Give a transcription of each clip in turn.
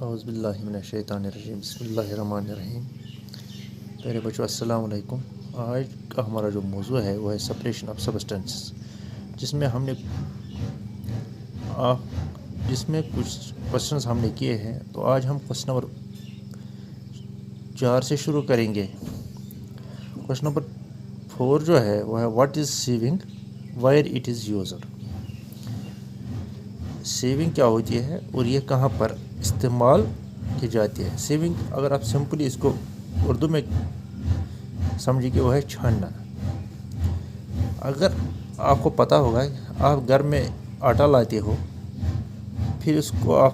اعوذ باللہ من الشیطان الرجیم بسم اللہ الرحمن الرحیم. پیارے بچوں السلام علیکم. آج کا ہمارا جو موضوع ہے وہ ہے سپریشن آف سبسٹنس، جس میں کچھ کوشچنز ہم نے کیے ہیں. تو آج ہم کوشچن نمبر 4 سے شروع کریں گے. کوشچن نمبر 4 جو ہے وہ ہے what is saving wire it is used. Saving کیا ہوتی ہے اور یہ کہاں پر استعمال کی جاتی ہے. سیونگ اگر آپ سمپلی اس کو اردو میں سمجھیں کہ وہ ہے چھاننا. اگر آپ کو پتہ ہوگا آپ گھر میں آٹا لاتے ہو، پھر اس کو آپ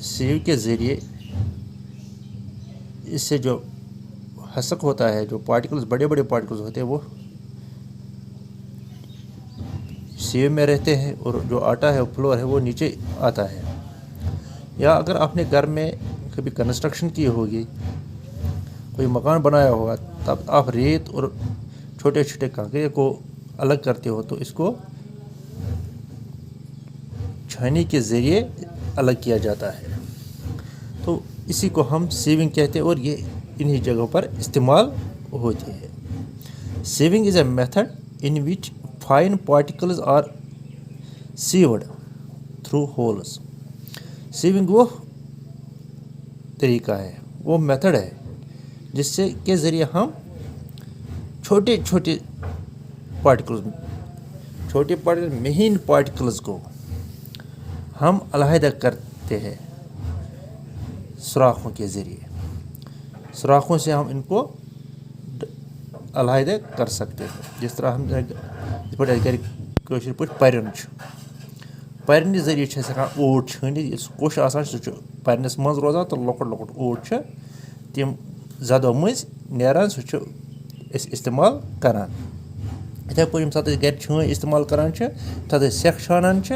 سیو کے ذریعے اس سے جو حسک ہوتا ہے، جو پارٹیکلز بڑے بڑے پارٹیکلز ہوتے ہیں وہ سیو میں رہتے ہیں اور جو آٹا ہے فلور ہے وہ نیچے آتا ہے. یا اگر آپ نے گھر میں کبھی کنسٹرکشن کی ہوگی، کوئی مکان بنایا ہوگا، تب آپ ریت اور چھوٹے چھوٹے کنکرے کو الگ کرتے ہو تو اس کو چھانی کے ذریعے الگ کیا جاتا ہے. تو اسی کو ہم سیونگ کہتے ہیں اور یہ انہی جگہوں پر استعمال ہوتی ہے. Saving is a method in which fine particles are sieved through holes. Saving وہ طریقہ ہے، وہ میتھڈ ہے جس سے کے ذریعے ہم چھوٹے پارٹیکل مہین پارٹیکلز کو ہم علیحدہ کرتے ہیں سوراخوں کے ذریعے. سوراخوں سے ہم ان کو علیحدہ کر سکتے ہیں. جس طرح ہم کٲشِر پٲٹھۍ پَرنہِ ذٔریعہِ چھِ أسۍ ہٮ۪کان اوٹ چھٲنِتھ. یُس کوٚش آسان چھُ سُہ چھُ پَرنِس منٛز روزان تہٕ لۄکُٹ لۄکُٹ اوٹ چھِ تِم زَدو مٔنٛزۍ نیران، سُہ چھُ أسۍ استعمال کَران. یِتھَے پٲٹھۍ ییٚمہِ ساتہٕ أسۍ گَرِ چھٲنۍ استعمال کَران چھِ، ییٚمہِ ساتہٕ أسۍ سٮ۪کھ چھانان چھِ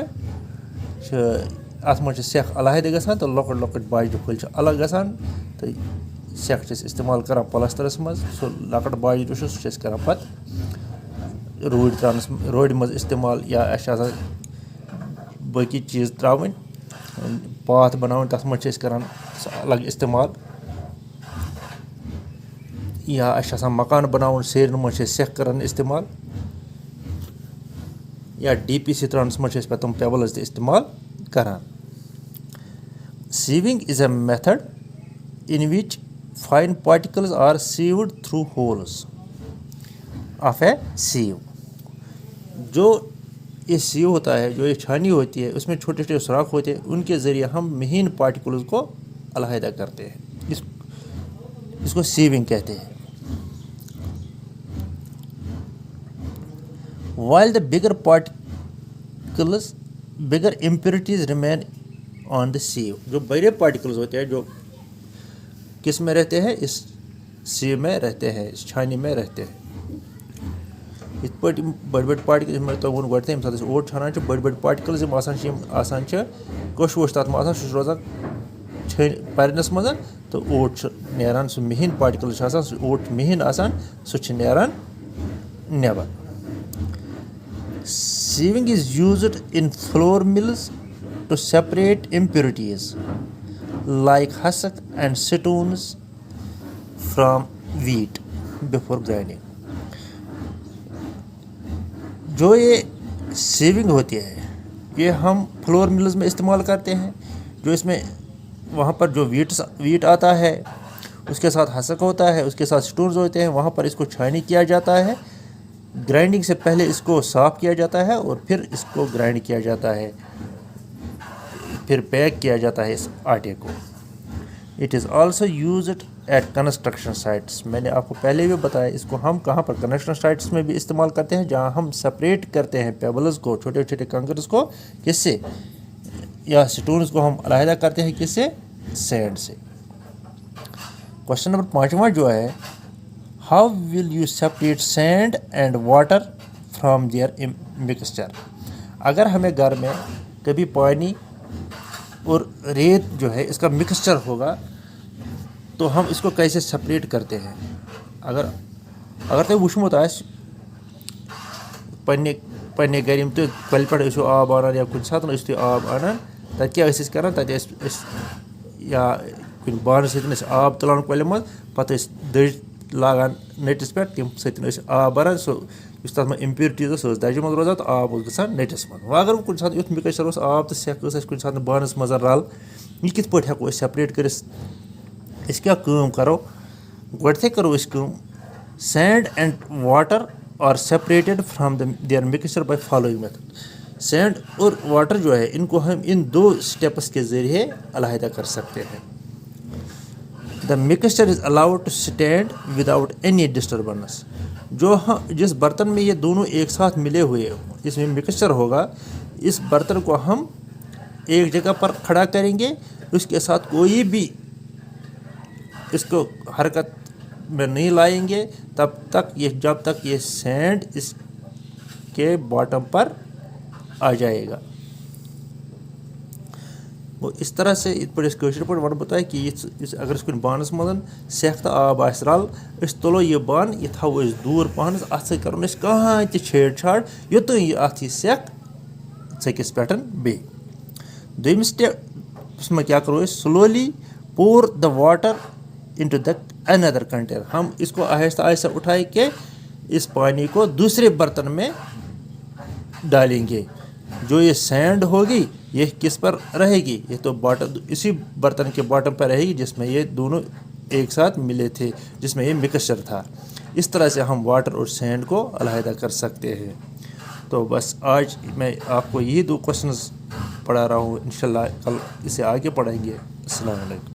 اَتھ منٛز چھِ سٮ۪کھ علیحدٕ گژھان تہٕ لۄکٕٹۍ لۄکٕٹۍ باجرِ پھٔلۍ چھِ الگ گژھان تہٕ سٮ۪کھ چھِ أسۍ استعمال کَران پَلَسترَس منٛز. سُہ لۄکٕٹ باجر چھُ سُہ چھِ أسۍ کَران پَتہٕ روڑِ منٛز استعمال. یا اَسہِ چھِ آسان باقٕے چیٖز ترٛاوٕنۍ، پاتھ بَناوٕنۍ، تَتھ منٛز چھِ أسۍ کَران سُہ الگ استعمال. یا اَسہِ چھِ آسان مکان بَناوُن، سیرٮ۪ن منٛز چھِ أسۍ سٮ۪کھ کَران استعمال. یا ڈی پی سی ترٛاونَس منٛز چھِ أسۍ پَتہٕ تِم پیبلٕز تہِ استعمال کَران. Sieving is a method in which fine particles are sieved through holes of a sieve. جو یہ سیو ہوتا ہے، جو یہ چھانی ہوتی ہے، اس میں چھوٹے چھوٹے سوراخ ہوتے ہیں، ان کے ذریعے ہم مہین پارٹیکلز کو علیحدہ کرتے ہیں. اس کو سیونگ کہتے ہیں. while the bigger impurities remain on the sieve. جو بڑے پارٹیکلز ہوتے ہیں جو کس میں رہتے ہیں؟ اس سیو میں رہتے ہیں، اس چھانی میں رہتے ہیں. یِتھ پٲٹھۍ یِم بٔڑۍ بٔڑۍ پارٹِکل یِم تۄہہِ ووٚنوٕ گۄڈٕنٮ۪تھٕے، ییٚمہِ ساتہٕ أسۍ اوٹ چھانان چھِ، بٔڑۍ بٔڑۍ پارٹِکلز یِم آسان چھِ کوٚش ووٚش تَتھ منٛز آسان، سُہ چھُ روزان پَرنَس منٛز تہٕ اوٹ چھُ نیران. سُہ مہیٖن پارٹِکلز چھُ آسان، سُہ اوٹ چھُ مہیٖن آسان، سُہ چھُ نیران نٮ۪بر. Sieving is used in flour mills to separate impurities like husk and stones from wheat before grinding. جو یہ سیونگ ہوتی ہے یہ ہم فلور ملز میں استعمال کرتے ہیں. جو اس میں وہاں پر جو ویٹ آتا ہے، اس کے ساتھ ہسک ہوتا ہے، اس کے ساتھ سٹونز ہوتے ہیں، وہاں پر اس کو چھانی کیا جاتا ہے. گرائنڈنگ سے پہلے اس کو صاف کیا جاتا ہے اور پھر اس کو گرائنڈ کیا جاتا ہے، پھر پیک کیا جاتا ہے اس آٹے کو. It is also used at construction sites. میں نے آپ کو پہلے بھی بتایا اس کو ہم کہاں پر کنسٹرکشن سائٹس میں بھی استعمال کرتے ہیں، جہاں ہم سپریٹ کرتے ہیں پیبلز کو، چھوٹے چھوٹے کنکرز کو کس سے، یا سٹونز کو ہم علیحدہ کرتے ہیں کس سے؟ سینڈ سے. کوشچن نمبر 5 جو ہے how will you separate sand and water from their mixture. اگر ہمیں گھر میں کبھی پانی اور ریت جو ہے اس کا مکسچر ہوگا تو ہم اس کو کیسے سپریٹ کرتے ہیں. اگر تۄہہِ وٕچھمُت آسہِ پنٛنہِ گَرِ یِم تُہۍ کۄلہِ پٮ۪ٹھ ٲسِو آب اَنان یا کُنہِ ساتہٕ ٲسِو تُہۍ آب اَنان، تَتہِ کیٛاہ ٲسۍ أسۍ کَران؟ تَتہِ ٲسۍ أسۍ یا کُنہِ بانہٕ سۭتۍ ٲسۍ آب تُلان کۄلہِ منٛز پَتہٕ ٲسۍ دٔج لاگان نٔٹِس پٮ۪ٹھ تَمہِ سۭتۍ ٲسۍ آب بَران سُہ یُس تَتھ منٛز اِمپیورٹیٖز ٲس سۄ ٲس دَجہِ منٛز روزان تہٕ آب اوس گژھان نٔٹِس منٛز. وۄنۍ اگر کُنہِ ساتہٕ یُتھ مِکسچَر اوس آب تہٕ سٮ۪کھ ٲس اَسہِ کُنہِ ساتہٕ بانَس منٛز رَل یہِ کِتھ پٲٹھۍ ہٮ۪کو أسۍ سٮ۪پریٹ کٔرِتھ. أسۍ کیٛاہ کٲم کَرو گۄڈٕنٮ۪تھٕے کَرو أسۍ کٲم sand and water are separated from their mixture by following method. Sand اور واٹر جو ہے ان کو ہم ان 2 اسٹیپس کے ذریعے علیحدہ کر سکتے ہیں. The mixture is allowed to stand without any disturbance. جس برتن میں یہ دونوں ایک ساتھ ملے ہوئے جس میں مکسچر ہوگا اس برتن کو ہم ایک جگہ پر کھڑا کریں گے, اس کے ساتھ کوئی بھی اس کو حرکت میں نہیں لائیں گے جب تک یہ سینڈ اس کے باٹم پر آ جائے گا. وہ اس طرح سے یِتھ پٲٹھۍ أسۍ کٲشِر پٲٹھۍ وَنہٕ بہٕ تۄہہِ کہِ اگر أسۍ کُنہِ بانَس منٛز سٮ۪کھ تہٕ آب آسہِ رَل أسۍ تُلو یہِ بانہٕ یہِ تھاوو أسۍ دوٗر پَہنَس اَتھ سۭتۍ کَرو نہٕ أسۍ کٕہٕنۍ تہِ چھیڑ چھاڑ یوٚتانۍ یہِ اَتھ یہِ سٮ۪کھ ژٔکِس پٮ۪ٹھ بیٚیہِ. دوٚیمِس سٹیپَس منٛز کیٛاہ کَرو أسۍ سلولی پور the water into the another container. ہم اس کو آہستہ آہستہ اٹھائے کے اس پانی کو دوسرے برتن میں ڈالیں گے. جو یہ سینڈ ہوگی یہ کس پر رہے گی, یہ تو باٹم اسی برتن کے باٹم پر رہے گی جس میں یہ دونوں ایک ساتھ ملے تھے جس میں یہ مکسچر تھا. اس طرح سے ہم واٹر اور سینڈ کو علیحدہ کر سکتے ہیں. تو بس آج میں آپ کو یہی 2 کوشچنز پڑھا رہا ہوں, انشاءاللہ کل اسے آگے پڑھیں گے. السلام علیکم.